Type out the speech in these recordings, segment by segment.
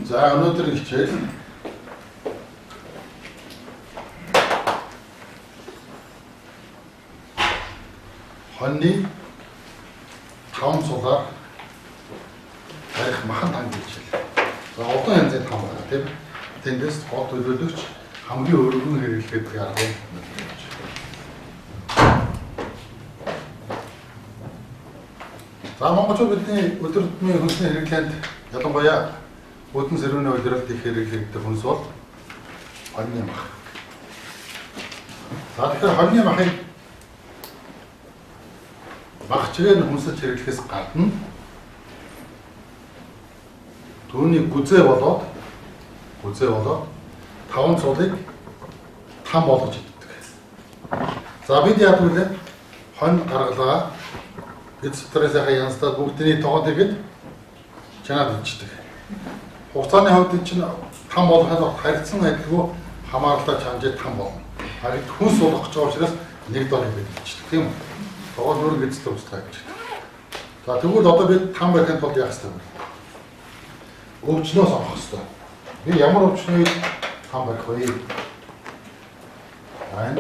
За өнөөдөр хичээл хоньны 5 цулаар барих махан танги хичээл. За олон янзын там байна тийм. Тэндээс хот төлөөлөгч хамгийн өргөн хэрэглэхэд арга юм. За монголчууд бидний өдөр тутмын хүнсний хэрэглээнд ялангуяа өдөн сэрүүний удиралт их хэрэглэгдэх хүнс бол хоньны мах. За тэгэхээр хоньны махыг багчээр хүнсэлж хэрэглэхээс гадна түүний гүзээ болоод 5 цулыг там болгож иддэг. За бид яадаг вэ? Хонь гаргалгаа бид стрессээ янзтай бүгдний тоогод ихэд чанаад идчихдэг. Хугацааны хувьд чинь там болгоход харилцан адилгүй хамааралтай чанжид там болно. Харин хүнс болгох гэж байгаа учраас нэг дор ингэж идчихдэг тийм үү? Тоогод нүрэн эзэлтэй устгах гэж. За тэгвэл одоо бид там барихын тулд яах ёстой вэ? Өвчнөө сонгох ёстой. Би ямар өвчнөд там барих вэ? Айн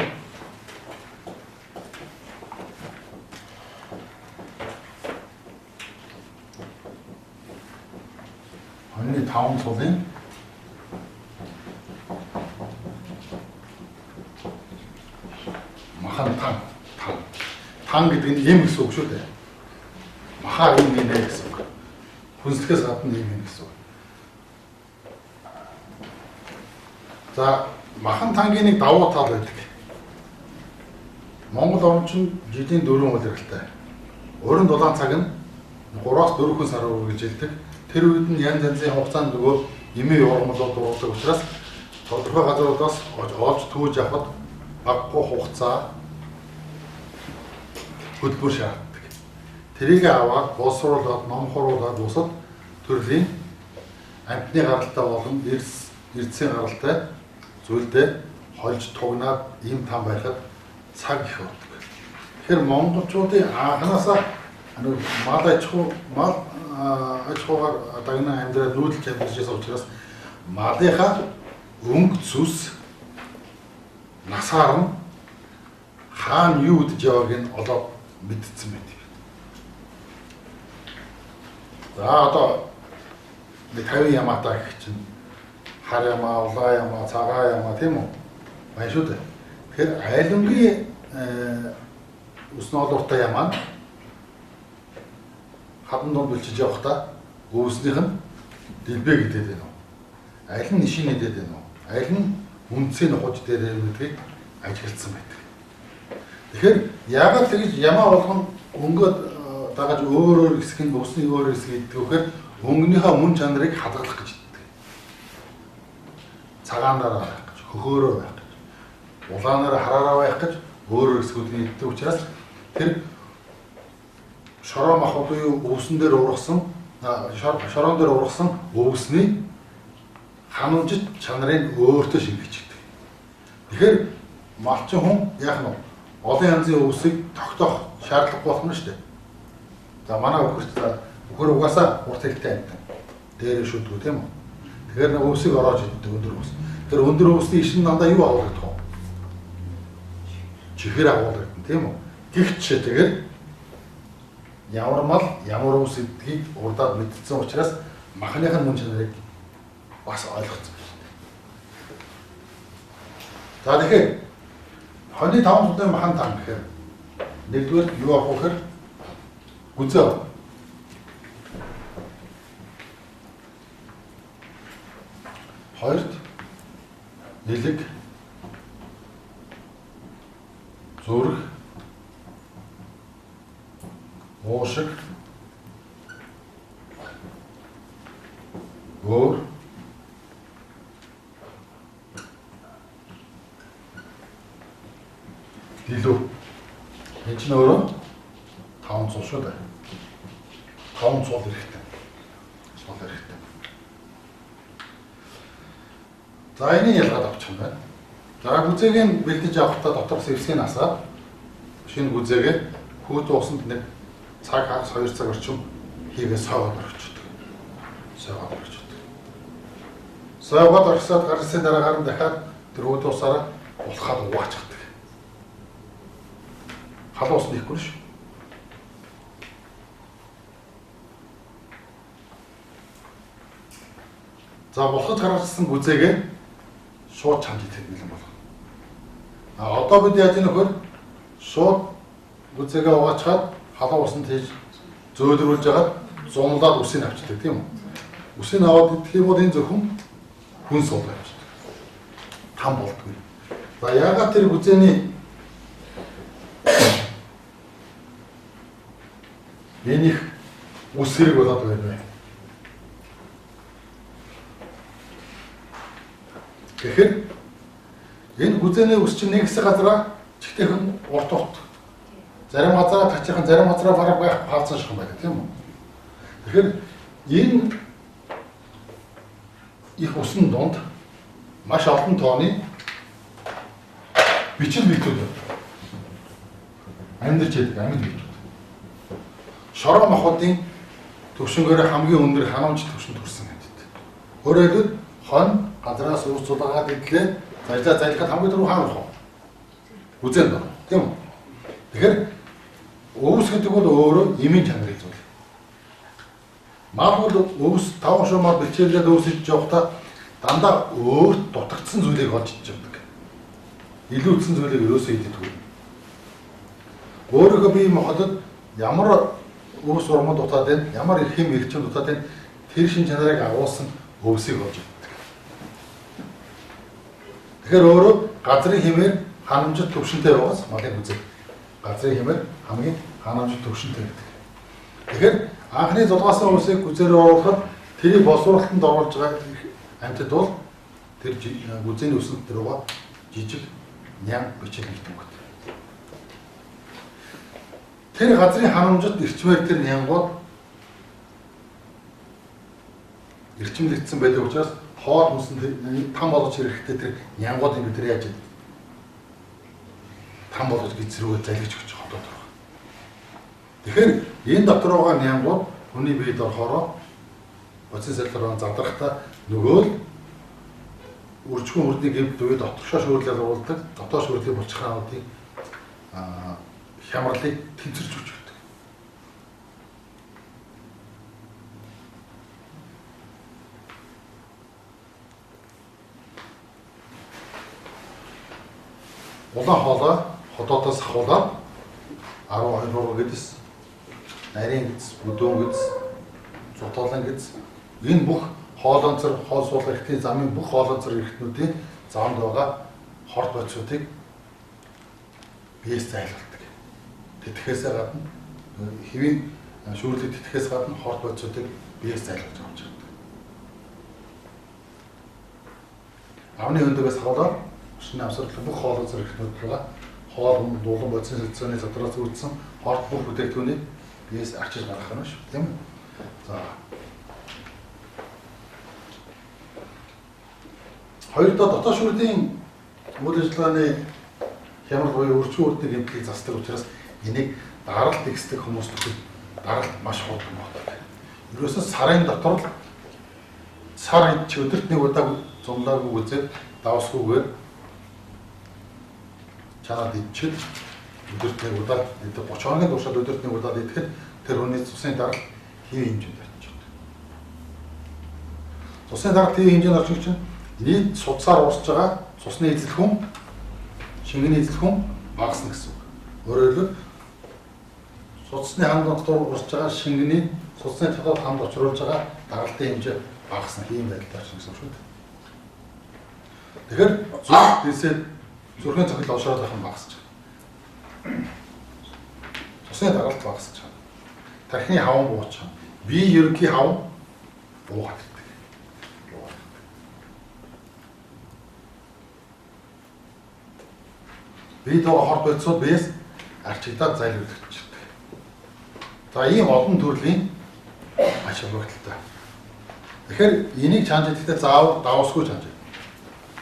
хоньны 5 цулын махан тан гэдэг нь юм гэсэн үг шүү дээ. Махаа юм нэ гэсэн үг. Хүнслэхээс гадна юм гэсэн үг. За махан тангийн нэг давуу тал байдаг. Монгол орн чинь жилийн 4 удиралтай. Өөрөнд дулаан цаг нь 3-аас 4 сар үргэлж жилдэг. Тэр үед нь янз янзын хугацаанд нөгөө эмээ ургамлууд дурддаг учраас тодорхой газруудаас олж түүж авахд баггүй хугацаа хөдөлмөр шаарддаг. Тэрийг аваад боловсруулаад, номхоруулаад бусад төрлийн амьтны гаралтай болон эрдэсийн гаралтай зүйлдээ хольж тугнаад ийм там байхад цаг их ордог. Тэгэхээр монголчуудын анханасаа мал аж ахуйгаар дагнан амьдраад нүүдэлж амьдарч учраас малынхаа өнгө зүс насаар нь хаана юу үдэж явааг нь олоод мэдсэн байдаг. За одоо 50 ямаатай гэх чинь хар ямаа, улаа ямаа, цагаан ямаа тийм үү? Байна шүү дээ. Тэгэхээр айлангийн өснө олууртай ямаа хадан дунд бэлчиж явахдаа өвснийх нь дэлбээ гэдэг юм. Аль нь нишийн гэдэг юм. Аль нь үндсийн нухаж дээр гэдгийг ажигласан байдаг. Тэгэхээр яагаад тэгж ямаа болгон өнгөд дагаж өөр хэсэг нь усны өөр хэсэг гэдэг вэхээр өнгөнийхөө мөн чанарыг хадгалах гэж иддэг. Цагаанаараа байх гэж, хөхөөрөө байх гэж, улаанаараа хараараа байх гэж өөр хэсгүүдийг иддэг учраас тэр шороо мах буюу өвсөн дээр ургасан шороон дээр ургасан өвсний ханамжит чанарыг өөртөө шингэждэг. Тэгэхээр малчин хүн яах нь олон янзын өвсийг тогтоох шаардлага болох нь шүү дээ. За манай өхөр угаасаа урт хэлтэй амьтан. Дээр шүдгүү тийм үү? Тэгэхээр нэг өвсийг ороож иддэг өндөр өвс. Тэр өндөр өвсний ишин дандаа юу агуулдаг вэ? Чихэр агуулдаг тийм үү? Гэвч тэгээд ямар мал ямар өвс гэдгийг урдаад мэдсэн учраас махныхын мөн чанарыг бас ойлгоцсон байна. За тэгэхээр хоньны 5 цулын махан там гэхээр нэгдүгээр юу авах вэ гэхээр гүзээ. Хоёрт нэлэг, зүрх, уушиг, өөр, дэлүү. Энэ чинь өөрөө 5 цул шүү дээ. 5 цул хэрэгтэй. Цул хэрэгтэй. За энэ ялгаад авчих юм байна. За гүзээгийн бэлдэж авахдаа дотроос эвсгийг насаад шинэ гүзээгээ хүйт усанд нэг цаг 2 цаг орчим хийгээ сойгоод орчихдог. Сойгоод орхисоод гарсан дараагаар нь дахиад тэр үүд усаараа улхаад угаачихдаг. Халуун ус нэхгүй шүү. За булхаж гаргасан гүзээгээ шууд чамд итгэх бэлэн болгоно. Одоо бид яаж ийм нөхөр шууд гүзээгээ угаачаад халуун усанд хийж зөөлрүүлж хагаад зунлаад үсийг авчдаг тийм үү? Үсийг аваад идэх юм бол энэ зөвхөн хүн суулгаж авчдаг. Там болдгүй. За яагаад тэр гүзээний энийг үс хэрэг болоод байна вэ? Тэгэхээр энэ гүзээний үс чинь нэг хэсэг газараа чигтэйхэн урт урт. Зарим газараа тачирхан, зарим газараа бараг байх хаалцсан шиг байдаг тийм үү? Тэгэхээр энэ их усан донд маш олон тооны бичил биетүүд амьдарч байдаг амьд биетүүд. Шороо махбодын төвшнгөөр хамгийн өндөр ханамж төвшөнд төрсэн амьд. Өөрөөр хэлбэл хон газраас ус цулагаад идлээ залхаад хамгийн түрүү хаана болох вэ? Үзэн доо тийм үү? Тэгэхээр өвс гэдэг бол өөрөө эмийн чанарын зүйл. Магадгүй өвс 5 шумаар бичээлээд өвсөж явахдаа дандаа өөрт дутагдсан зүйлийг олж иж явдаг. Илүүдсэн зүйлийг ерөөсөө идэггүй. Өөрөөхөө бие махбодод ямар өвс урмад дутаад байна, ямар их хэм эрчим дутаад байна, тэр шин чанарыг агуулсан өвсийг олж иддэг. Тэгэхээр өөрөө газрын хэмээр ханамжит төвшөнтэй байгаас малын үзэг. Газрын хэмээр хамгийн ханамжит төвшөнтэй байдаг. Тэгэхээр анхны зулгаасан өвсийг гүзээр оруулахад тэрийг боловсруулалтанд оруулж байгаа амьтад бол тэр гүзээний өсөлт рүүгээ жижиг нян бичиг нэгтгэв. Тэр газрын ханамжит эрчмээр тэр нянгууд эрчимлэгдсэн байдаг учраас хоол хүнсэнд там болгож хэрэгтэй тэр нянгуудын бид нар яаж ийм там болгож гизрүүгээ залгиж өгч хотод байгаа. Тэгэхээр энэ дотор байгаа нянгууд хүний биед орохороо боцын сэлрэн задрахтаа нөгөө л үржихүүн үрдний гэмт үе доторшоо шүүрлэл уулдаг, дотоод шүүрлийн булчирхаануудын хямралыг тэнцэрч өгч өгдөг. Улаан хоолой хотоодоос ахуулаад 12 руу гэдээс нарийн гэц, бүдүүн гэц, цутгалан гэц энэ бүх хоолонцор, хоол суулгах эрхтний замын бүх хоолонцор эрхтнүүдийн замд байгаа хорт бодисуудыг биеэс зайлуулдаг. Тэтгэхээсээ гадна хэвийн шүүрлэг тэтгэхээс гадна хорт бодисуудыг биеэс зайлуулж авч чаддаг. Авны хөндөгөөс хаваад шинэ авсарлах бүх хоолонцор эрхтнүүд байгаа хоол дуулан бодисын сэдвэний задраас үүдсэн хорт бүх бүтээгдэхүүнийг биеэс арчиж гаргах юм шүү, тийм үү? За хоёрдоо дотоод шүүрлийн үйл ажиллагааны хямрал буюу өрчгөн үрдний гэмтлийг засдаг учраас энийг даралт ихсдэг хүмүүс төгөл даралт маш хурдан болдог. Ерөөсөө сарын дотор л сар өдөрт нэг удаа зумлаагүй үзээд давсгүйгээр чанаад идчихэд өдөрт нэг удаа 30 хоногийн туршид өдөрт нэг удаа идэхэд тэр хүний цусны даралт хэвийн хэмжээнд очиж байна. Цусны даралт хэвийн хэмжээнд орчих чинь нийт судсаар уусж байгаа цусны эзлэхүүн, шингэний эзлэхүүн багасна гэсэн үг. Өөрөөр хэлбэл судасны хамт дотор уусж байгаа шингэний судасны дотор хамт очруулж байгаа даралтын хэмжээ багасна ийм байдлаар орчих гэсэн үг шүү дээ. Тэгэхээр зүрх дэсээ зүрхийн цохил ошроод байх нь багасч байгаа. Цусны даралт багасч байгаа. Тархины хаван бууч байгаа. Бие ерөнхий хаван буугаад ирдэг. Бие доо хорт бодисууд биес арчигдаад зайлуулагдчихдаг. За ийм олон төрлийн ач холбогдолтой. Тэгэхээр энийг чанж идэхдээ заавал давсгүй чанж.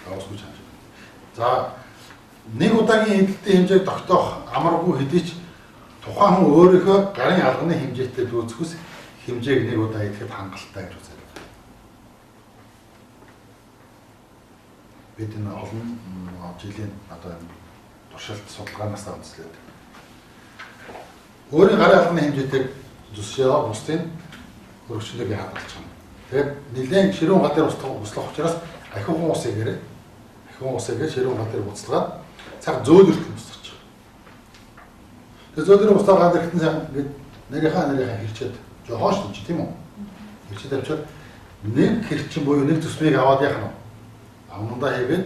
Давсгүй чанж. За нэг удаагийн эдэлтийн хэмжээг тогтоох амаргүй хэдий ч тухайн хүн өөрийнхөө гарын алганы хэмжээтэй дүүцэхүүс хэмжээг нэг удаа идэхэд хангалттай гэж үздэг. бид энэ олон жилийн одоо туршилт судалгаанаас үндэслээд өөрийн гарын алханы хэмжээтэй зүсээ бусдын хөргөчлөгийг хадгалж байна. Тэгээд нэлээд ширүүн гал дээр услах учраас ахиухан ус игээрээ ширүүн гал дээр буцалгаад цаг зөөлөрт тусгаж байгаа. Тэгээд зөөлрийн устгаа гал дээр сайн ингээд нэрийнхаа хэрчээд жоохон шүү дээ тийм үү? Хэрчээд авчаад нэг хэрчин буюу нэг төсмийг аваад яах нь амнда хийгээд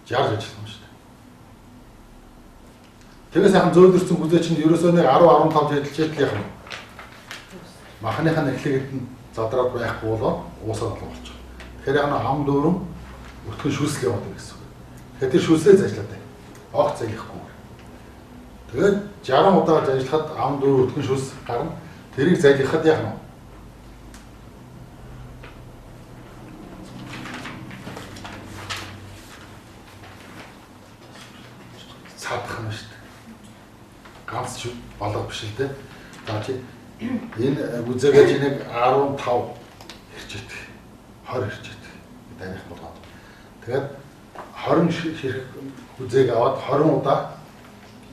жарж ажиллах юм шүү дээ. Тэгээ сайхан зөөлрсөн бүзээ чинь ерөөсөө нэг 10-15 жидэлчээд л яах нь махныхаа нэглэгэд нь задраад байхгүй болоо уусаад болчих. Тэгэхээр яна ам дүүрэн өтгөн шүлсэл яваад байгаа гэсэн үг. Тэгэхээр тэр шүлслээ зажлаад байна. Огт зайлахгүй. Тэгээд 60 удаа зажлахад ам дүүр өтгөн шүлс гарна. Тэрийг зайлахад яах нь цаадах юм шүү дээ. Ганц ч болоо биш л дээ. За чи энэ үзээгээ нэг 15 хэрчээд 20 хэрчээд таних болгоод. Тэгээд 20 ширхэг үзээг аваад 20 удаа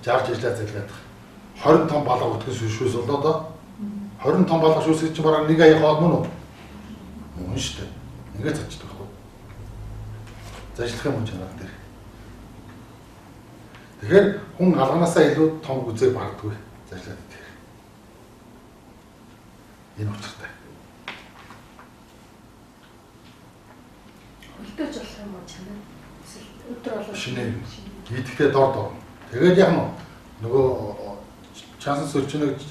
жарж ижлаа зайлгаад. 20 том балга өтгөс шүүс болоо доо. 20 том балга шүүс гэж бараг нэг аяа хоол мөн үү? Мөн шүү дээ. Ингээд цочдөг байхгүй. Зажлах юм чанар дээр. Тэгэхээр хүн алганаасаа илүү том үзээг бардаггүй зажлаад. Энэ учиртай. Хөлтөөж болох юм уу чанаа? Өдөр болоо шинэ идэхтэй дор. Тэгээд яг нөгөө чансан сөрчнөг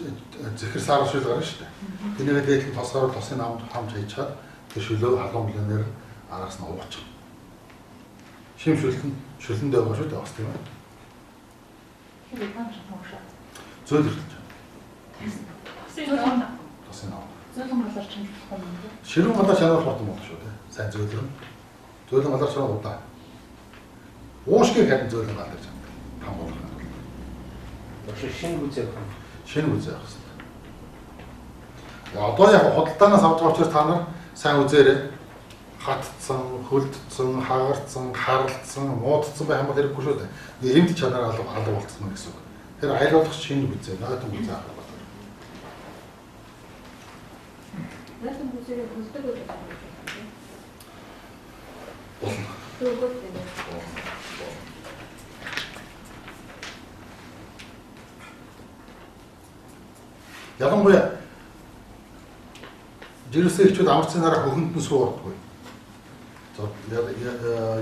зэхэр сар шил гарна шүү дээ. Тэнийгээ дээдлэн тосгоор тосын хамж хийчаад тэр шөлөө халуун блэнээр араас нь уучих. Шим шүлэндээ байгаа шүү дээ бас тийм ээ. энэ маань шахаа. Зөөлөрч. Зөөлөн галаар чанах юм уу? Ширүүн галаар чанах хурдан болно шүү дээ. Сайн зөөлөрн. Зөөлөн галаар чанах удаа. Уушгийг харин зөөлөн галаар чанах. Хам болох юм. Өшөө шинэ үзээ байна. Шинэ үзээ авах хэрэгтэй. Одоо яг худалдаанаас авч байгаа учраас та нар сайн үзээрэй. Хатцсан, хөлдсөн, хагарцсан, харалцсан, муудцсан байх юм бол хэрэггүй шүү дээ. Эмт чанараа алга болцсон гэсэн үг. Тэр айлуулах шинэ үзээ, наадам үзээ авах байна. Наадам үзээ хөлдөг үү? Болно. Тэгвэл ялангуяа жирүүсээ хчүүд амарцын дараа хөхөнд нь суурдаггүй.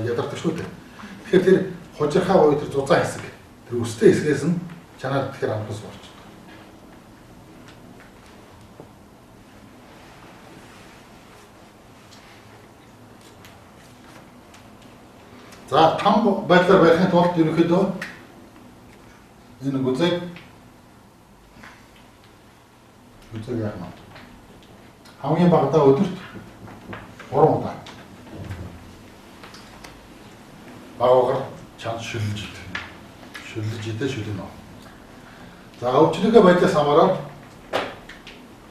Ядардаг шүү дээ. Тэгэхээр тэр хожирхаа буюу тэр зузаан хэсэг, тэр өстэй хэсгээс нь чанаар тэгэхээр амархан суурч. За там байдлаар байхын тулд ерөнхийдөө энэ үзэг яах нь хамгийн багадаа өдөрт 3 удаа багаар чанар шүлж идэ шүлэнэ. За өвчнөгийн байдлаас хамаараад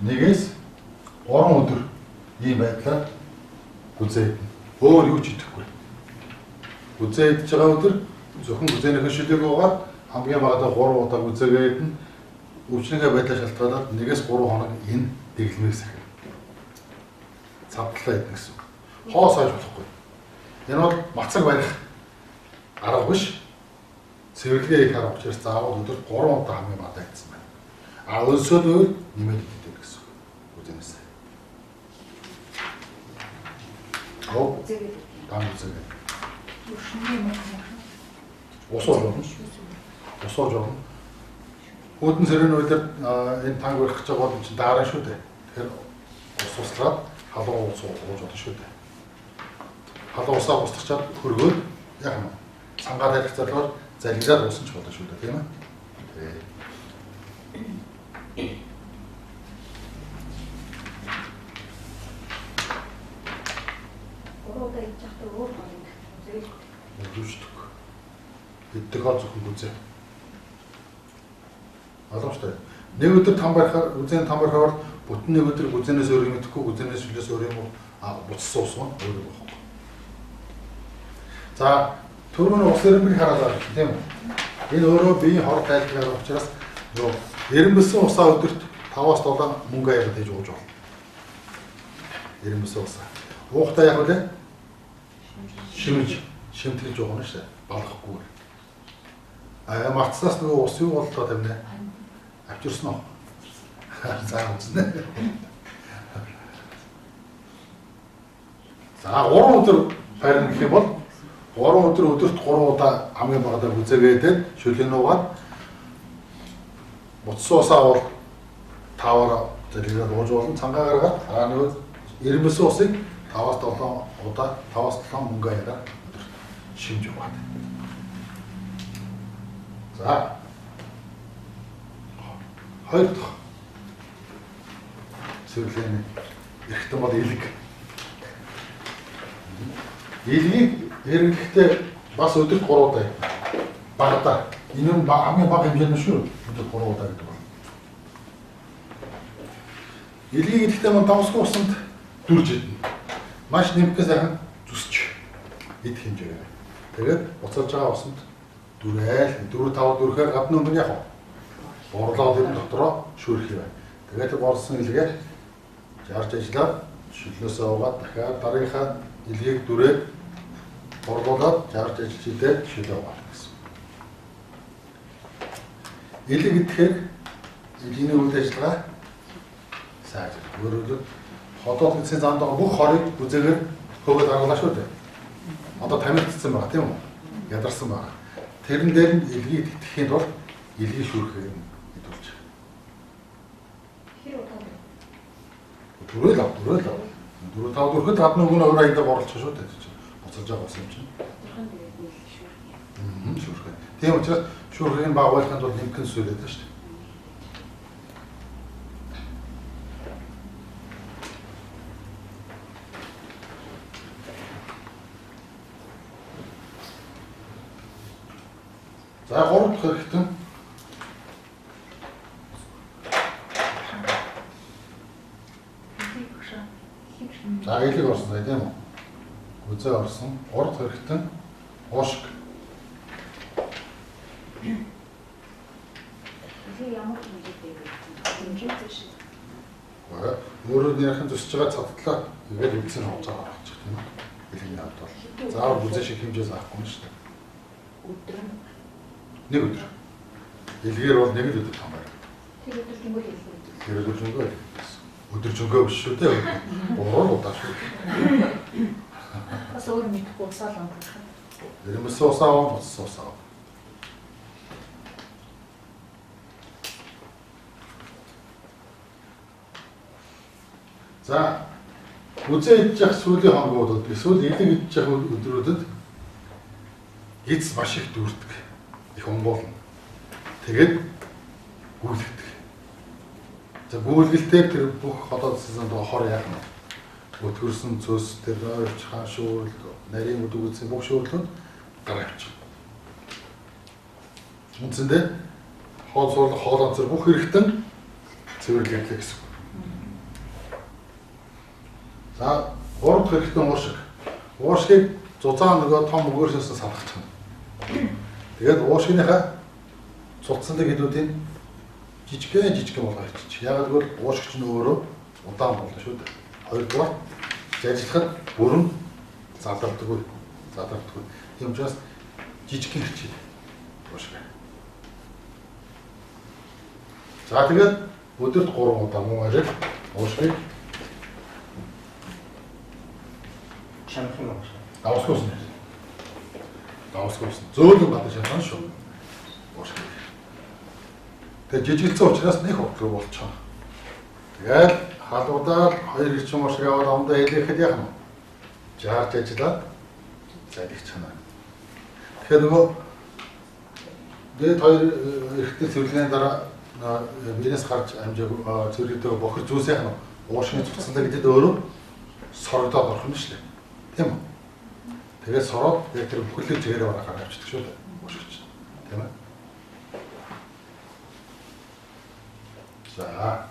1-ээс 3 өдөр ийм байдлаар үзээ өөр юу ч идэхгүй. Үзээ идэж байгаа өдөр зөвхөн үзээнийхээ шүлээг угаад хамгийн багадаа 3 удаа үзээгээ идэнэ. Өвчнөгийн байдлаас шалтгаалаад 1-ээс 3 хоног энэ дэглэмээс ахив. Цавдлаа идэх гэсэн. Хоос хойж болохгүй. Энэ бол мацаг барих арга биш. Цэвэрлэгээ их арга учраас заавал өдөр 3 удаа хамгийн багадаа идсэн байна. А өлсөд үйл нэмээд идэх гэсэн. Үзэнээс. үзээгээ Дан үзээгээ. ус Усууж орно. Хүүдэн сэрэн үйлдэр энэ танг барих гэж байгаа бол чинь дараа шүү дээ. Тэгэхээр ус услаад халуун ус ууж болно шүү дээ. Халуун усаа устгачаад хөргөөд яг нь цангаар харих залгаар залгиад уусан ч болно шүү дээ, тийм ээ. Ороод ич чахтай өөр байна. Үзээгээ Үзүүшдэг. Иддэг хол зөвхөн үзээ. Ойлгомжтой. Нэг өдөр там барихаар үзэн там барихаар бүтэн нэг өдөр үзэнээс өөр юм идэхгүй үзэнээс шүлээс өөр юм буцсан ус маань өөр юм байна. За түрүүн ус эрэмбэг хараад тийм үү? Энэ өөрөө биеийн хор тайлбар учраас юу эрэмбэлсэн усаа өдөрт 5-7 мөнгө аяга дэж ууж болно. Эрэмбэлсэн усаа. Уухтаа яг үлээ шимтгэлж уугна шүү дээ. Балахгүй. Марцнаас нөгөө ус юу боллоо тамина. Авчирсан уу? За үзнэ. За 3 өдөр барин гэх юм бол 3 өдөр өдөрт 3 удаа хамгийн багадаа үзээгээд шүлэн уугаад буцсан усаа бол 5-аар зэрэгээр ууж болно. Цангаа гаргаад нөгөө эрэмбэлсэн усыг 5-7 удаа 5-7 мөнгө аягаар өдөрт шимж уугаад. За 2 дахь цэвэрлэний эрхтэн бол илэг. Илгийг хэрэглэхдээ бас өдөрт 3 удаа багадаа. Энэ нь хамгийн бага хэмжээний шүү. Өдөрт 3 удаа гэдэг байна. Илгийг идэхдээ мөн давсгүй усанд дүрж идэнэ. Маш нэмэхээс сайхан зүсч идэх хэмжээгээр. Тэгээд буцааж байгаа усанд дүрээл 4-5 дүрхээр гадна өнгө яг борлоод энэ дотроо шүүрэх юм. Тэгээд борсон илгээ жарж ажиллаад шүлнөөсөө угаад дахиад дараагийнхаа илгийг дүрээд борлуулад жарж ажиллаж идээд шүлээ угаална гэсэн. Илэг идэхээр илийн үйл ажиллагаа сайж өөрөөр ходоод гэсэн зам доо бүх хорыг үзээгээр хөөгд гаргалаа шүү дээ. Одоо тамирчсан байгаа тийм үү? Ядарсан байгаа. Тэрэн дээр нь илгийг итгэхийн тулд илгийг шүүрхийг идүүлж. Хэр удаа? Дүрэл ав. 4-5 дүрхэд гадна өнгө өөр аялдаг оролцох шүү дээ. Буцаж байгаа юм чинь. Шүүрхээ. Тийм учраас шүүрхийг нь багуулахын тулд нэмхэн сүйлээд байна шүү дээ. За 3 дахь хэрэгтэн за илэг орсон байх тийм үү? Үзээ орсон. 3 дахь хэрэгтэн уушиг. Ямар хэмжээтэй вэ? Хэмжээтэй шүү. Өөрөөр нэрхэн зүсэж байгаа цадтлаа ингээд үлдсэн хугацаа гаргачих тийм үү? Илгийн хамт бол. Заавал үзээ шиг хэмжээ заахгүй юм шүү дээ. Өдөр нь Нэг өдөр. Илгээр бол нэг л өдөр том байна. тэр өдөр жингөө хэлсэн. Тэр өдөр жингөө гэсэн. Өдөр жингөө биш шүү дээ. 3 удаа шүү. Бас өөр мэдэхгүй усаал амтах. Эрэмбэлсэн усаа буцсан усаа. За үзээ идэж явах сүүлийн хоногуудад эсвэл илэг идэж явах өдрүүдэд гиз маш их дүүрдэг. Их онгоолно. Тэгээд гүйлгдэг. За гүйлгэлтээр тэр бүх ходоод сезон доо хор яах нь өтгөрсөн цөс тэр ойрч хаан шүүрэл нарийн үдгүүлсэн бүх шүүрлүүд гараа авчих. Үндсэндээ хоол суурлах хоол онцор бүх хэрэгтэн цэвэрлэглээ гэсэн. За 3 дахь хэрэгтэн уушиг. Уушгийг зузаан нөгөө том өгөөсөөс салгачих нь. Тэгээд уушгийнхаа цуцсандаг хэдүүдийн жижигхэн болгоо хийчих. Яг л уушгч нь өөрөө удаан болно шүү дээ. Хоёрдугаар ажиллахад бүрэн залдагдаггүй. Тийм учраас жижигхэн хийчих. Уушиг. За тэгээд өдөрт 3 удаа мөн арай уушгийг Шанах юм байна. давсгүйсэн. Зөөлөн бат шахсан шүү. Уушиг. Тэгээд жижигэлцэн учраас нэг хутлаг болчихоо. Тэгээд халуудаар 2 гэрчим уушиг аваад амдаа хэлэхэд яах нь? Жаарч ажиллаад залгих чанаа. Тэгэхээр нөгөө дээд 2 эрхтэй цэвэрлэгийн дараа бизнес гарч амжааг цэвэрлэгтэй бохир зүйлс яах нь? Уушгийн цуцсантай гэдэг өөрөө сорогдоод орох юм шүү дээ. Тийм үү? Тэгээд сороод яг тэр бүхэлдээ чигээрээ гараад авчихдаг шүү дээ. Уушгич. Тийм ээ. За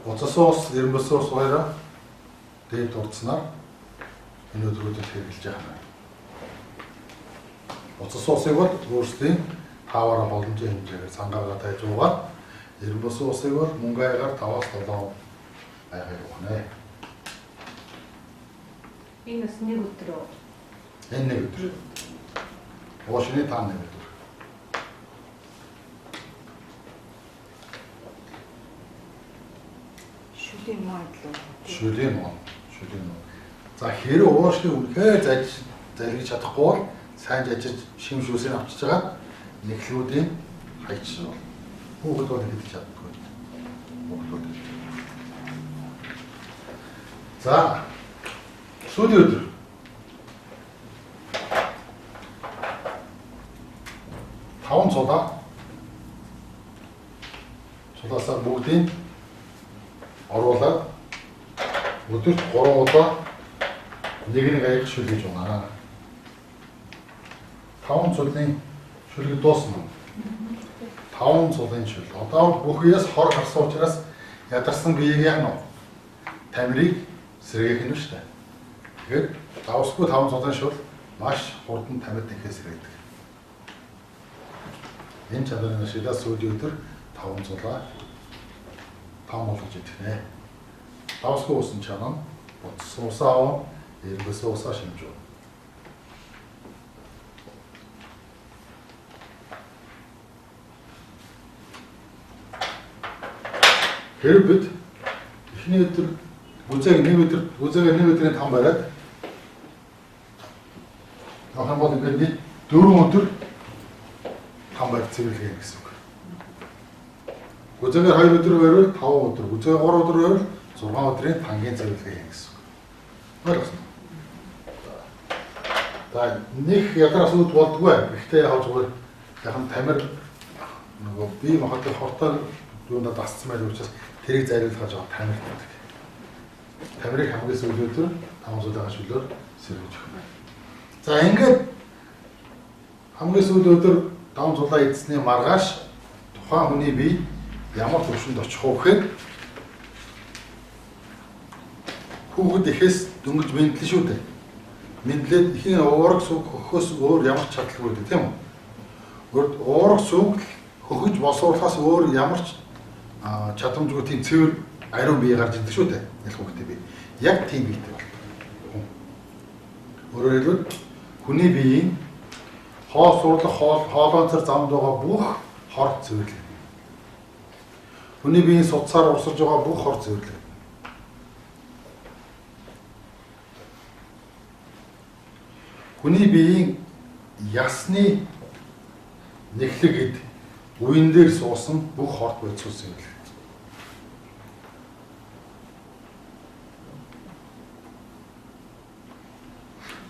буцасан ус, эрэмбэлсэн ус хоёроо дээд дурдсанаар энэ өдрүүдэд хэрэгжилж яах вэ? Уцас уусыг бол өөрсдийн таваараа боломжийн хэмжээгээр цангаагаар тайж уугаад эрен бусын уусыг бол мөнгө аягаар 5-7 аягаар уугнэ. Энэ бас нэг өдрөө. Энэ нэг өдөр. Уушны таан нэг өдөр. Шүлийн маадлуу. Шүлийн маа. За хэрэв уушны үнэхээр залгиж чадахгүй бол сайн жажиж шим шүүсийг авчиж байгаа нэхлүүдийн хайч бол хүүхэд бол хэлж чаддаггүй. Хүүхэд. За сүүлийн өдөр таван цудаасаа бүгдийг оруулаад өдөрт 3 удаа нэг аяг шүлгэж унаа. 5 цулын шүлэг дуусна. 5 цулын шүлэг. Одоо бүхийс хор гарсан учраас ядарсан биеийг яах нь вэ? Тамирыг сэргээх нь шүү дээ. Тэгэхээр давсгүй 5 цулын шүлэг маш хурдан тамирт нэхээ сэргээдэг. Энэ чадварын ашиглаа сүүлийн өдөр 5 цулаа том болгож идэх нэ. Давсгүй усан чанаа буцсан усаа эргээс усаа шимж уу. Хэрэг бид эхний өдөр үзэг нэг өдрийн там бариад ахын бол ингээд 4 өдөр там барь цэвэрлэгээ гэсэн үг. Үзэгээр 2 өдөр байвал 5 өдөр, үзэгээр 3 өдөр байвал 6 өдрийн тангийн цэвэрлэгээ гэсэн үг. Ойлгосон. За нэг ядраас үүд болдгоо. Гэхдээ яг зүгээр яхан тамир нөгөө бие махбод хортоор юунд дасцсан байл учраас тэрийг зариулах гэж байгаа тамир гэдэг. Тамирыг хамгийн сүүлийн өдөр 5 цулаагаа шүлгээр сэргэж өгөх юм. За ингээд хамгийн сүүлийн өдөр 5 цулаа эзсний маргааш тухайн хүний бие ямар төвшөнд очих вэ гэхээр хүүхэд ихээс дөнгөж мэдлэн шүү дээ. Мэдлээд ихийн уурах сүг хөхөөс өөр ямар ч чадлаггүй дээ, тийм үү? Уурах сүг хөхөж боловсруулахаас өөр ямар ч чадамжгүй тийм цэвэр ариун бие гарч ирдэг шүү дээ. Ялх хүүхдээ бие. Яг тийм биетэй бол. Өөрөөр хэлбэл хүний биеийн хоол сурлах хоолоонцор замд байгаа бүх хор цэвэрлэг. Хүний биеийн судсаар урсаж байгаа бүх хор цэвэрлэг. Хүний биеийн ясны нэхлэгд үеийн дээр суусан бүх хорт бодис цэвэрлэг.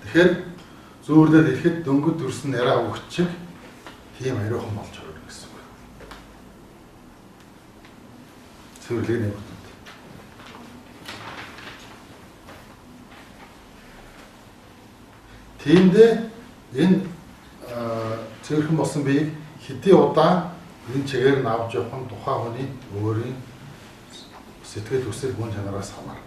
Тэгэхээр зүүрлээд ирэхэд дөнгөж төрсөн нараа өгч чиг тийм ариухан болж байгаа гэсэн үг. Цэвэрлэгийн нэг. Тиймдээ энэ цэвэрхэн болсон биеийг хэдий удаан энэ чигээр нь авч явах нь тухайн хүний өөрийн сэтгэл хүсэл гүн чанараас хамаарна.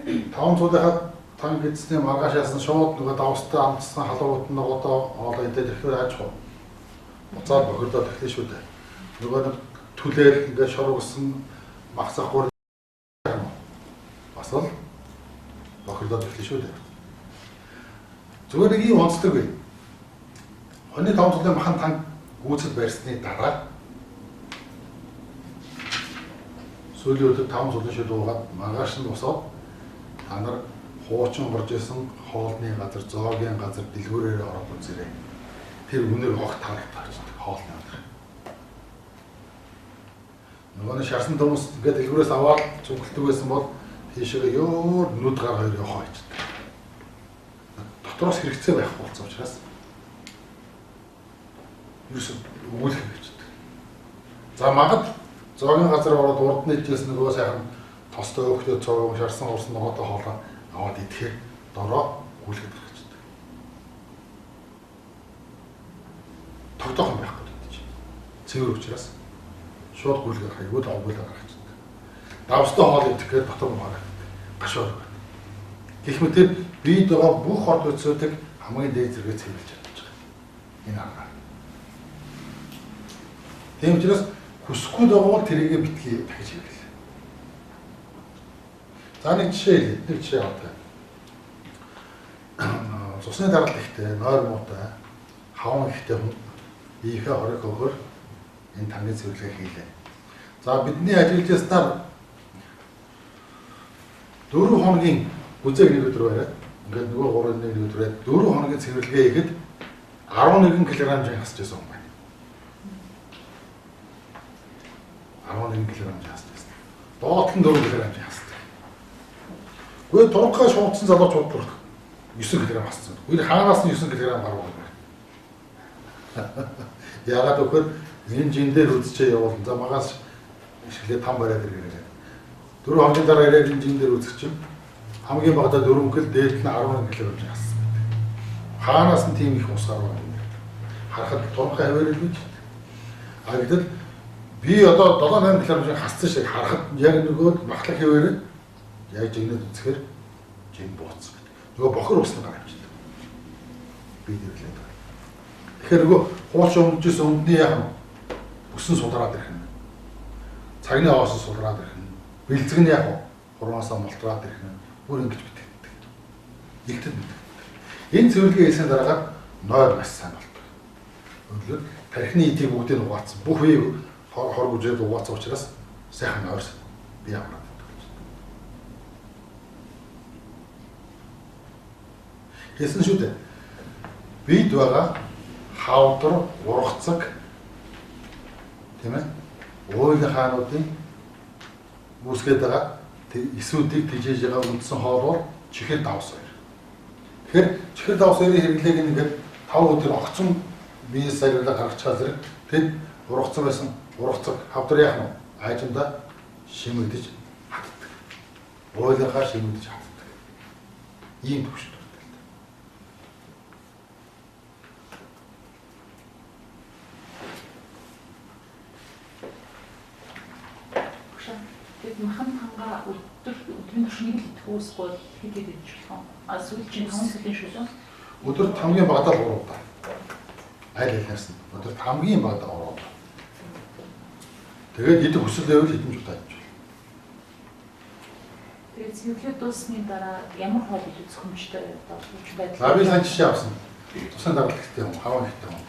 5 цулынхаа танк эзний маргааш яасан шууд нөгөө давстай амтсан халуун утнаа одоо хоолоо идээд ирэхээр аажгүй. Уцаад бохирдоод эхлэв шүү дээ. Нөгөө түлээл ингээд шоргосон махсахгүй бас л бохирдоод эхлэв шүү дээ. Зүгээр нэг юм онцлог бай. Хоньны 5 цулын махан танк гүйцэд барьсны дараа сүүлийн өдөр 5 цулын шил уугаад маргааш нь босоод та нар хуучин горж исэн хоолны газар, зоогийн газар дэлгүүрээр ороод үзээрэй. Тэр үнээр огт таалагдаж хоолны газар. Нөгөө шарсан хүмүүс ингээд дэлгүүрээс аваад цуглдаг байсан бол тийшээ ёо нүд гар хоёр явах байждаг. Дотроос хэрэгцээ байх болсон учраас юусэн өгүүлэх байждаг. За магад зоогийн газар ороод урд нь ижээс нөгөө сайхан тостой өөхтэй цоо шарсан урсан ногоотой хоолоо аваад идэхээр дороо гүйлгээд гарчдаг. Тогтоох юм байхгүй гэдэг чинь. Цэвэр учраас шууд гүйлгээд хайгууд авгуулаад гарчдаг. Давстай хоол идэхээр дотор мараа гашуур. Гэх мэт бид байгаа бүх хор төцөөдөг хамгийн дээд зэрэгээ цэвэрлж чадж байгаа. Энэ аргаар. Тийм учраас хүсэхгүй дагуу тэрийгэ битгий дахиж хийлээ. За нэг жишээ авах. Цусны даралт ихтэй, нойр муутай, хаван ихтэй ийхэ хориг өгөр энэ тамгийн цэвэрлэгээ хийлээ. За бидний ажилчдаар 4 хоногийн үзэг нэг өдөр бариад ингээд нөгөө 3 нэг өдрөө 4 хоногийн цэвэрлэгээ хийхэд 11 кг хасж байсан юм байна. 11 кг хасж байсан. Доод нь 4 кг хасдаг. Гэхдээ турхаа шуудсан залууч бодлоо 9 кг хассан. Үгүй хаанаас нь 9 кг гарав юм бэ? Яагаад гэвэл энэ жин дээр үзчихээ явуулсан. За магаас ишглээ там бариад ирээ. 4 хоногийн дараа ирээд энэ жин дээр үзчих чинь хамгийн багадаа 4 кг дээд нь 11 кг хассан. Хаанаас нь тийм их ус гарав юм бэ? Харахад турхаа хаваар л гэж. А гэтэл би одоо 7-8 кг хассан шиг харахад яг нөгөө махлах хаваар яг жигнэд үзэхээр жин бууцсан. Нөгөө бохор усны гарч ирсэн. Би дэвлээд байна. Тэгэхээр нөгөө хууч өмжсөн өмдний яг өсөн судраад ирэх нь. Цагны аваас судраад ирэх нь. Бэлзэг нь яг хурмаасаа мултраад ирэх нь. Бүр ингэж битгдэг. Игтэд битгдэг. Энэ цэвэрлэгээ хийсэн дараа нойр маш сайн болдог. Өнөөдөр тархины эдийг бүгдийг угаацсан. Бүх үеийг хор гүжээд угаацсан учраас сайхан нойр бий аваад. Хэлсэн шүү дээ. Бид байгаа хавдар, ургацаг тийм ээ. Өөрийн хаануудын үүсгээд байгаа эсүүдийг тижээж байгаа үндсэн хоолоор чихэр давс хоёр. Тэгэхээр чихэр давс хоёрын хэрэглээг ингээд 5 өдөр огцон биеэс сариулаа гаргачихаа зэрэг тэд ургацсан байсан ургацаг хавдар яах нь айжмда шимэгдэж хатдаг. Өөрийнхөө шимэгдэж хатдаг. Ийм төвшөлт. Махан ханга өдрийн түвшнийг л төгөөсгүй хийгээд байж болох. А сүүл чинь 5 сарын шүү дээ. Өдөрт хамгийн багадаа 3 удаа. Айл хэлнээс нь өдөрт хамгийн багадаа 3 удаа. Тэгээд идэх хүсэл байвал хэдэн удаа хийж байна. Тэгээд цэвэрлээ дуусны дараа ямар хоол идэх зөвхөмжтэй байдал. За би сайн жишээ авсан. Тусгай даралт ихтэй юм, хаваа ихтэй юм.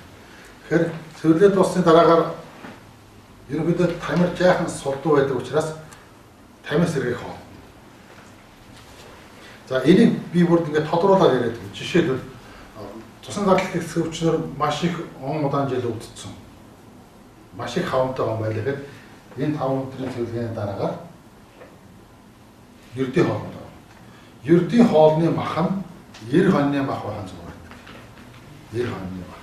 Тэгэхээр цэвэрлээ дуусны дараагаар ерөнхийдөө тамир жаахан сулдуу байдаг учраас тамир сэргийг хоо. За энийг би бүр ингээд тодруулаад яриад байна. Жишээлбэл цусны даралт хэсэг өвчнөр маш их он удаан жил өвдсөн. Маш их хавантай он байлаа гэхэд энэ 5 өдрийн цэвэрлэгийн дараагаар ердийн хоол. Ердийн хоолны мах нь 90 хоньны мах байхын зүгээр. 90 хоньны мах.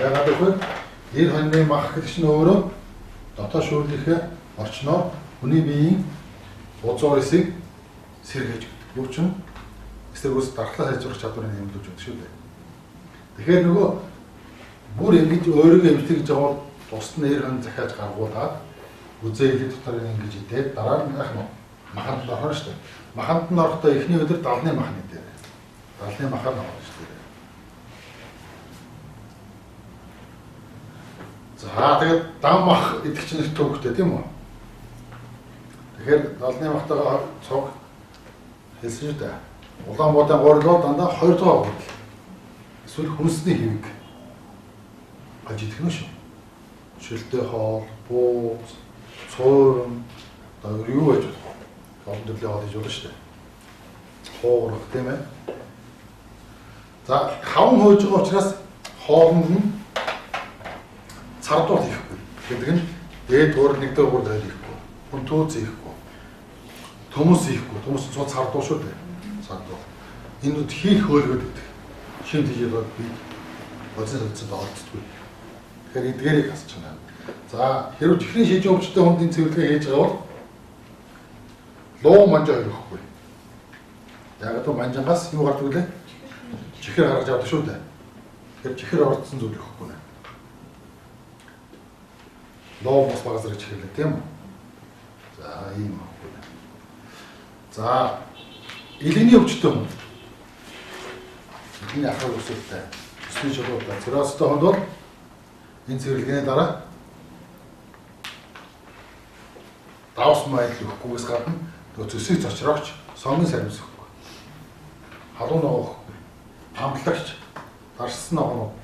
Яагаад гэвэл 90 хоньны мах гэдэг чинь өөрөө дотоод шүүрлийнхээ орчноор хүний биеийн узуурыг сэргээж өгдөг. Юу ч юм эсрэгөөс дархлаа сайжруулах чадварыг нэмэлдүүлж өгдөг шүү дээ. Тэгэхээр нөгөө бүр ингэж өөрийгөө эмчлэх гэж байгаа бол тусад нь 90 хон захиаж гаргуулад үзээлэг дотор ингэж идээд дараа нь яах нь маханд орно шүү дээ. Маханд нь орохдоо эхний өдөр далны мах нэ. Далны махаар нь орно шүү дээ. За тэгээд дан мах идэх чинь төвхтэй тийм үү? Тэгэхээр далны махтайгаа цог хэлсэн шүү дээ. Улаанбаатарын гурилоо дандаа 2 дугаар хүртэл. Эсвэл хүнсний хэвэг аж идэх нь шүү. Шилтэй хоол, бууз, цөөрөн одоо юу байж болох вэ? Олон төрлийн хоол хийж болно шүү дээ. Хоорох тийм ээ. За хаван хөөж байгаа учраас хоолнд нь цардуул хийхгүй. Гэдэг нь дээд гур нэг дэх гур хийхгүй. Хүнтөөц хийхгүй. Төмөс хийхгүй. Төмөс цоо цардуул шүү дээ. Цардуул. Энэ үд хийх хөөлгөд гэдэг. Шинэ тийж бол би бодсон орцдгүй. Тэгэхээр эдгээрийг хасч байна. За хэрвээ чихрийн шижин өвчтөй хүндийн цэвэрлэгээ хийж байгаа бол луу манжаа өрөхгүй. Яг л манжангаас юу гардаг вэ? Чихэр гаргаж авдаг шүү дээ. Тэгэхээр чихэр орцсон зүйл өгөхгүй нэ. Луу бос багаас ирж чихэрлээ тийм үү? За ийм өгөхгүй нэ. За илгэний өвчтөй хүн. эхний ахрал өсөлттэй өсвийн шалгуултаа циррозтой хүнд бол энэ цэвэрлэгээний дараа давс майл өгөхгүйгээс гадна нөгөө цөсийг зочрогч сонгийн сарвис өгөхгүй. Халуун ногоо өгөхгүй. Амтлагч дарсан ногоо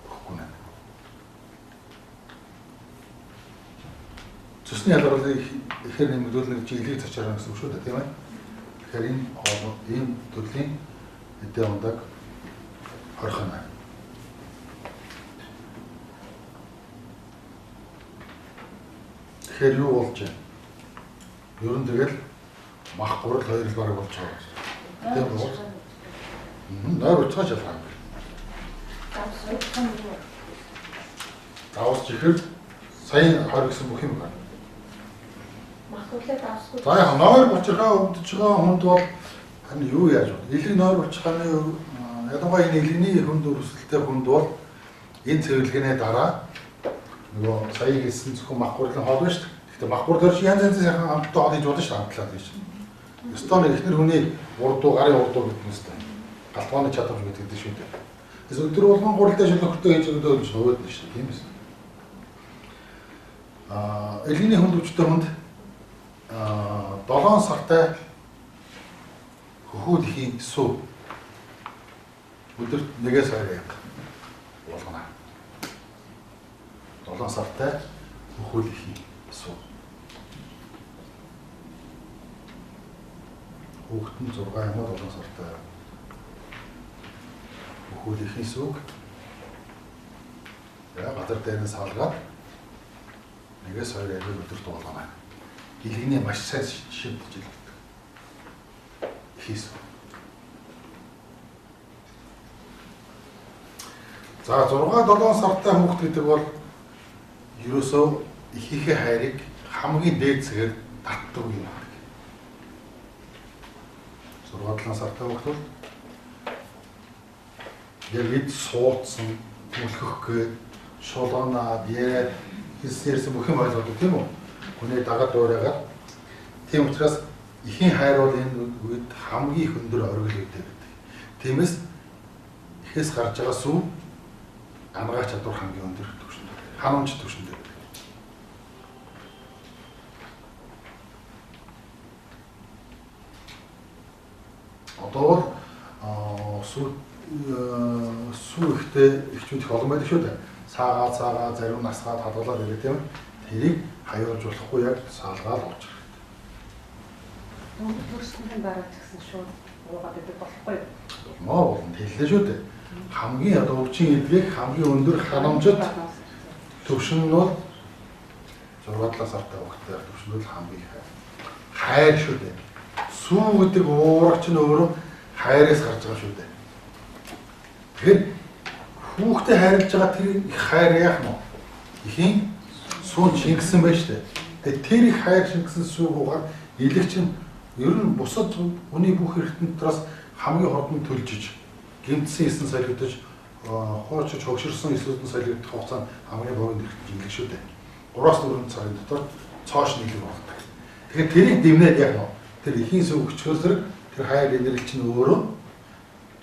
өгөхгүй нэ. Цөсний ялгарлыг ихээр нэмэгдүүлэх жилийг зочроо гэсэн үг шүү дээ, тийм ээ. Тэгэхээр энэ хоолой ийм төрлийн эдээ ундаг хорхон байна. Тэгэхээр юу болж байна? Ер нь тэгэл мах гурал хоёр л бараг болж байгаа. Тийм үү? Нойр уцгаж ялгаа. Давс чихэр сая 20 гэсэн бүх юм байна. Махуулаа давсгүй. За яг нойр бочирхаа өвдөж байгаа хүнд бол харин юу яаж вэ? Илэг нойр бочирхааны ялангуяа энэ илэгний хүнд өрсөлдөлтэй хүнд бол энэ цэвэрлэгээний дараа нөгөө сая хэлсэн зөвхөн мах гурлын хоол биш. Гэхдээ мах гурлаар янз янзын сайхан амттай хоол хийж болно шүү дээ, амтлаад гэж. Стон ихнэр хүний урдуу гарын урдуу гэдэг нь өстой. Галтгооны чадвар гэдэг шүү дээ. Эсвэл өдөр болгон гуралтай шилжүүлэхтэй хийж өгдөө гэж хуваад нь шүү дээ, тийм ээ. Элиний хүнд өвчтэй хүнд 7 сартай хөхүүд ихийн сүү өдөрт 1-2 янга болгоно. 7 сартай хөхүүд ихийн сүү. Хүүхэд нь 6 ямаа 7 сартай хөхүүд ихийн сүүг газар дээрээс салгаад 1-2 янга өдөрт болгоно. Илгэний маш сайн шимтэж илгэдэг. Хийс. За 6-7 сартай хүүхэд гэдэг бол ерөөсөө ихийнхээ хайрыг хамгийн дээд зэгээр татдаг юм байна. 6-7 сартай хүүхэд бол яг эд суудсан, мөлхөхгээ, шулуунаад, яриад хэлсэн бүх юм ойлгодог тийм үү? Хүний дагаад дуурайгаад тийм учраас ихийн хайр бол энэ үед хамгийн их өндөр оргил үүдээ гэдэг. Тиймээс ихээс гарч байгаа сүү ангаа чадвар хамгийн өндөр түвшинд. Ханамж түвшинд гэдэг. Одоо бол сүү ихтэй ихчүүд их олон байдаг шүү дээ. Саагаа зарим насгаад хадгалаад ирэх тийм ээ. Тэрийг хаяулж болохгүй яг салгаад олж ирэх. Дунд төрсөнд бараад гэсэн шууд уугаад идэх болохгүй. Моо болон хэллээ шүү дээ. Хамгийн одоо өвчин эдгийг хамгийн өндөр ханамжит төвшин нь бол 6-7 сартай хүүхдтэй төвшин нь хамгийн хайр шүү дээ. Сүү гэдэг уурагч нь өөрөө хайраас гарч байгаа шүү дээ. Тэгэхээр хүүхдээ хайрлаж байгаа тэр их хайр яах нь вэ? Ихийн сүү шингэсэн байж тээ. Тэгээ тэр их хайр шингэсэн сүүгүүгээр иlegч нь ер нь бусад хүний бүх эрхтэнтраас хамгийн хурдан төлжиж гэмтсэн эсэн солигдож хоочж хогширсан эслүүдэн солигдох хугацаанд хамгийн богино эрхтэн иleg шүү дээ. 3-4 цагийн дотор цоош нийлэг болдог. Тэгэхээр тэрийг дэмнээд яг нь тэр ихийн сүү өчгөөсөр тэр хайр энерги чинь өөрөө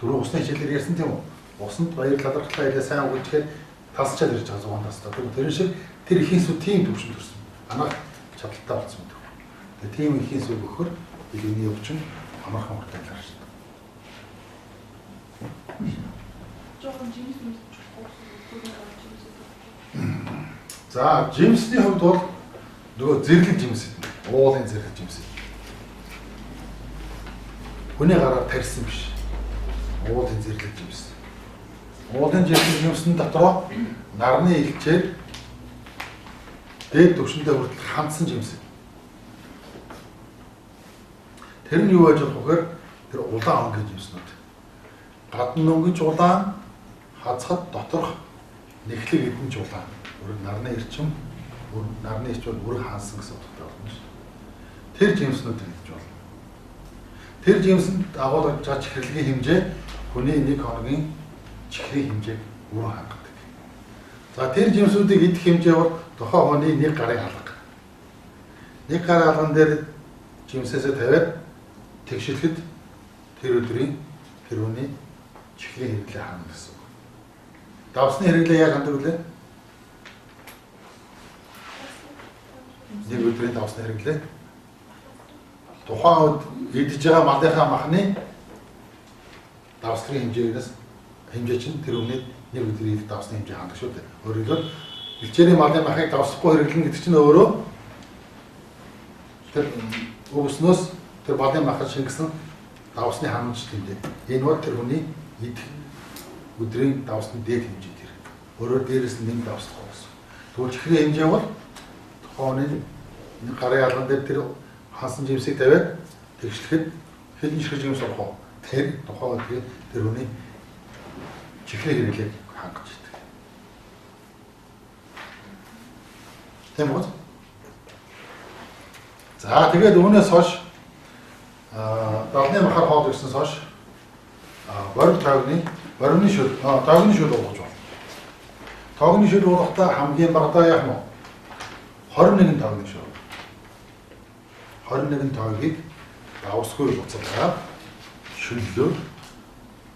дөрөв усны хичээлээр ярьсан тийм үү? Усанд баяр талархлаа хэлээ сайн үгчгээд тасчаад ирж байгаа 100 тастай. Тэр шиг тэр ихийн сүү тийм төвшөнд төрсөн. Анаа чадaltaй болсон гэдэг. Тэгээ тийм ихийн сүү өгөхөр илүүний өвчин амархан хүртэл гарч байна. За, жимсний хувьд бол нөгөө зэрлэг жимс гэдэг. Уулын зэрлэг жимс. Хүний гараар тарьсан биш. Уулын зэрлэг жимс. Уулын зэрлэг жимсний дотроо нарны илчээр дээд төвшөндөө хүртэл хандсан жимс. Тэр нь юу байж болох вэ? Тэр улаан өнгө жимснүүд. Гадна өнгөж улаан, хазахад доторх нэхлэг эдэн ч улаан. Нарны эрчим, нарны эрчим бүр хаансан гэсэн утгатай болно шүү. Тэр жимснүүд гэж болно. Тэр жимсэнд агуулж байгаа чихрэрлэгийн хэмжээ хүний 1 хоногийн чихрийн хэмжээг бүр хангадаг. За тэр жимсүүдийг идэх хэмжээ бол тухайн хүний 1 гарын алга. 1 гарын алган дээр жимсээсээ тавиад тэгшилэхэд тэр өдрийн тэр хүний чихрийн хэрэглээ хана гэсэн. Давсны хэрэглээ яг хандаг үлээ? Нэг өдрийн давсны хэрэглээ. Тухайн үед идэж байгаа малынхаа махны давсны хэмжээ чинь тэр өмнө нэг өдрийн давсны хэмжээ хандаг шүү дээ. Өөрөөр хэлбэл бэлчээрийн малын махыг давсахгүй хэрэглэн гэдэг чинь өөрөө тэр өвснөөс тэр малын махад шингэсэн давсны ханамж хэмжээ. Энэ бол тэр хүний идэх өдрийн давсны дээд хэмжээ тэр. Өөрөөр дээрээс нь нэг давсахгүй гэсэн. Тэгвэл чихрийн хэмжээ бол тухайн нэг гарын алган дээр тэр хансан жимсийг тавиад тэгшлэхэд хэдэн чихэр жимс орох вэ? Тэр тухайн үед тэр хүний чихрийн хэрэглээг хангаж идэг. Тийм үү? За тэгээд үүнээс хойш далны махаар хоол ирснээс хойш борины шүд тогны шүд ууж байна. Тогны шүд уухдаа хамгийн багадаа яах нь 21 тогны шүд. 21 тогийг давсгүй буцалгаа шүллөө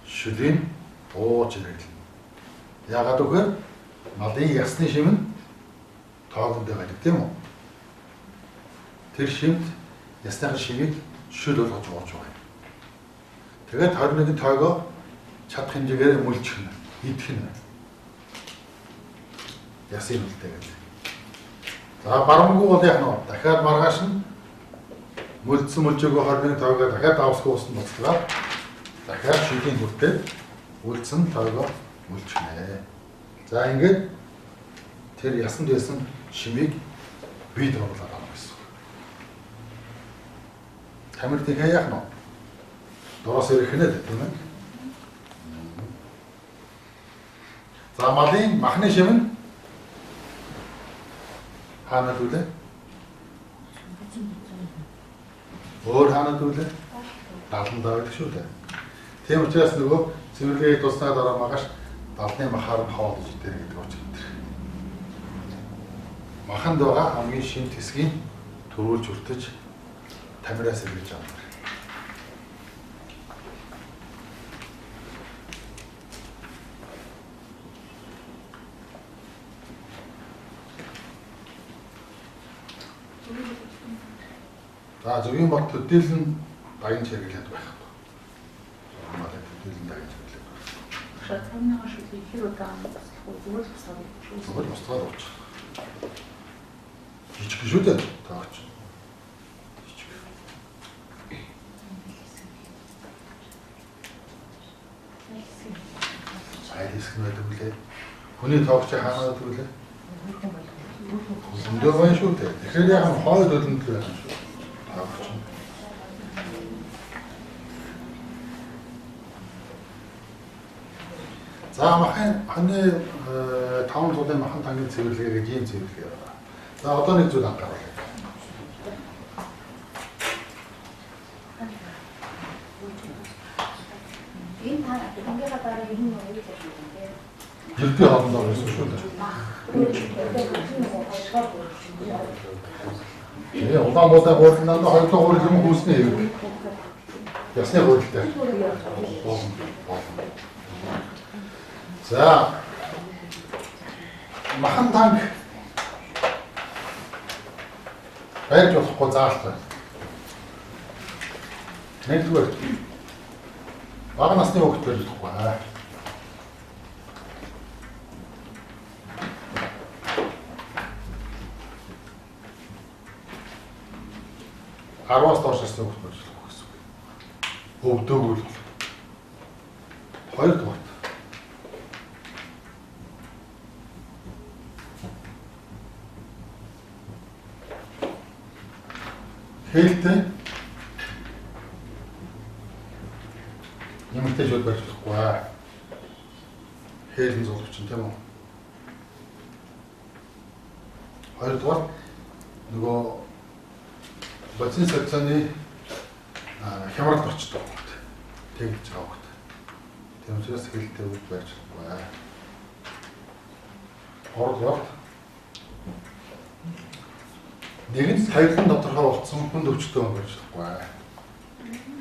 шүлийн ууж ирэглэн. Яагаад гэвэл малын ясны шим нь тоогонд байдаг тийм үү? Тэр шимт ясны шимийг шүл болгож ууж байгаа. Тэгээд 21 тоогоо чадах хэмжээгээр мөлчих нь, идэх нь. Ясын үлдээгээд. За барамгүй бол яах нь дахиад маргааш нь мөлдсөн мөлжөөгөө 21 тоогоо дахиад давсгүй усан буцалгаа дахиад шүлийн хүртэл үлдсэн тоогоо мөлчихнэ. За ингээд тэр ясанд байсан шимийг бийд оруулаад авах гэсэн. Тамир тийхээ яах нь дороос ирэх нэ тийм ээ. За малын махны шим нь хаанад үлээ? Өөр хаанад үлээ? Далан давдаг шүү дээ. Тийм учраас нөгөө цэвэрлэгээ дуснаа дараа магаш далны махаар хоолж идэх гэдэг учраас. Маханд байгаа хамгийн шин тэсгийг төрүүлж өртөж тамираас иргэж авдаг. За зөвгийн бот төдийлөн дагын хэрэглээд байх. Манай төдийлөн дагын хэрэглээд байх. Шатны гашуудыг хэр удаан зүгээр тусаад шүү. Зүгээр тусаад ууч. Жижиг шүү дээ. Таач. Жижиг. Сайн хэсэг нь байдаг үлээ. Хүний тоогч хаанаа байдаг үлээ? Өндөө байна шүү дээ. Тэгэхээр яг нь хойд өлөнд л байна шүү. За ханы 5 цулын махан тангийн цэвэрлэгээ гэж ийм цэвэрлэгээ байна. За одоо нэг зүйл анхааруулъя. Энэ танаа ингээд дараа юм уу гэж хэлдэг. Жилдээ хоолндоо байсан шүү дээ. Тэгээ удаан буудаа гурлнаа хоёрдоо гурил юм хүүснэ юм. Ясны гурилтай. За махан танк байж болохгүй заалтай. Нэгдүгээр бага насны хүүхэд байж болохгүй. 10-аас доошоос хүүхэд байж болохгүй гэсэн үг. Өвдөөгүй л. Хоёрдугаар хэлтэй юмтай жууд байж болохгүй. Хэлэн зулвч юм тийм үү? Хоёрдугаар нөгөө бодис секцаны хямралд орчдог хөлт. Тэгж байгаа хөлт. Тийм учраас хэлтэй үг байж болохгүй. Гуравдугаар нэгэн саялан тодорхой болсон хүнд өвчтөө байж болохгүй.